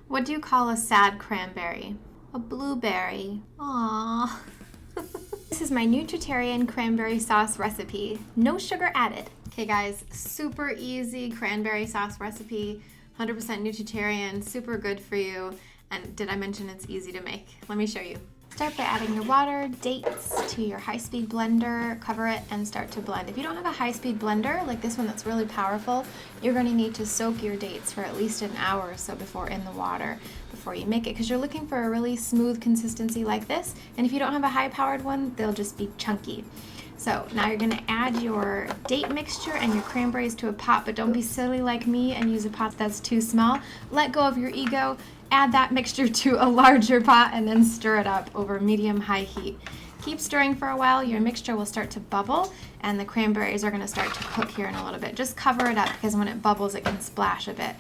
What do you call a sad cranberry? A blueberry. Aww. This is my Nutritarian Cranberry Sauce Recipe. No sugar added. Okay guys, super easy cranberry sauce recipe. 100% Nutritarian, super good for you. And did I mention it's easy to make? Let me show you. Start by adding your water, dates to your high-speed blender, cover it, and start to blend. If you don't have a high-speed blender, like this one that's really powerful, you're going to need to soak your dates for at least an hour or so before in the water before you make it, because you're looking for a really smooth consistency like this, and if you don't have a high-powered one, they'll just be chunky. So now you're going to add your date mixture and your cranberries to a pot, but don't be silly like me and use a pot that's too small. Let go of your ego, add that mixture to a larger pot, and then stir it up over medium-high heat. Keep stirring for a while, your mixture will start to bubble, and the cranberries are going to start to cook here in a little bit. Just cover it up, because when it bubbles it can splash a bit.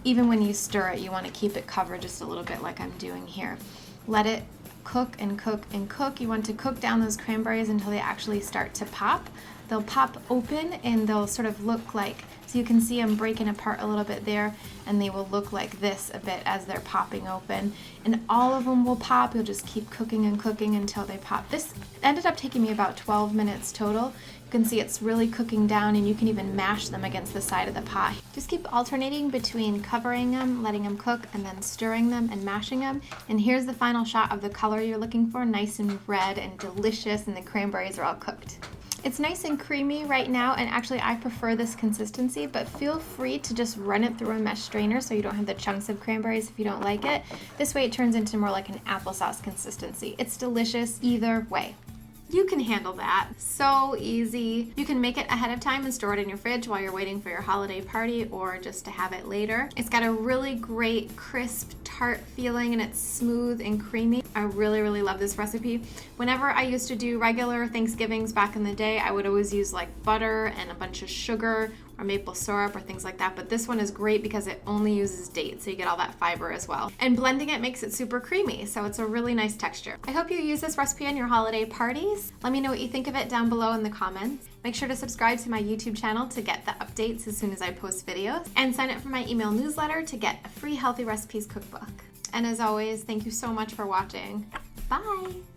Even when you stir it, you want to keep it covered just a little bit like I'm doing here. Let it cook and cook and cook. You want to cook down those cranberries until they actually start to pop. They'll pop open and they'll sort of look like, so you can see them breaking apart a little bit there, and they will look like this a bit as they're popping open. And all of them will pop. You'll just keep cooking and cooking until they pop. This ended up taking me about 12 minutes total. You can see it's really cooking down, and you can even mash them against the side of the pot. Just keep alternating between covering them, letting them cook, and then stirring them and mashing them. And here's the final shot of the color you're looking for, nice and red and delicious, and the cranberries are all cooked. It's nice and creamy right now, and actually I prefer this consistency, but feel free to just run it through a mesh strainer so you don't have the chunks of cranberries if you don't like it. This way it turns into more like an applesauce consistency. It's delicious either way. You can handle that. So easy. You can make it ahead of time and store it in your fridge while you're waiting for your holiday party, or just to have it later. It's got a really great crisp tart feeling, and it's smooth and creamy. I really, really love this recipe. Whenever I used to do regular Thanksgivings back in the day, I would always use like butter and a bunch of sugar or maple syrup or things like that, but this one is great because it only uses dates, so you get all that fiber as well. And blending it makes it super creamy, so it's a really nice texture. I hope you use this recipe on your holiday parties. Let me know what you think of it down below in the comments. Make sure to subscribe to my YouTube channel to get the updates as soon as I post videos, and sign up for my email newsletter to get a free Healthy Recipes cookbook. And as always, thank you so much for watching. Bye!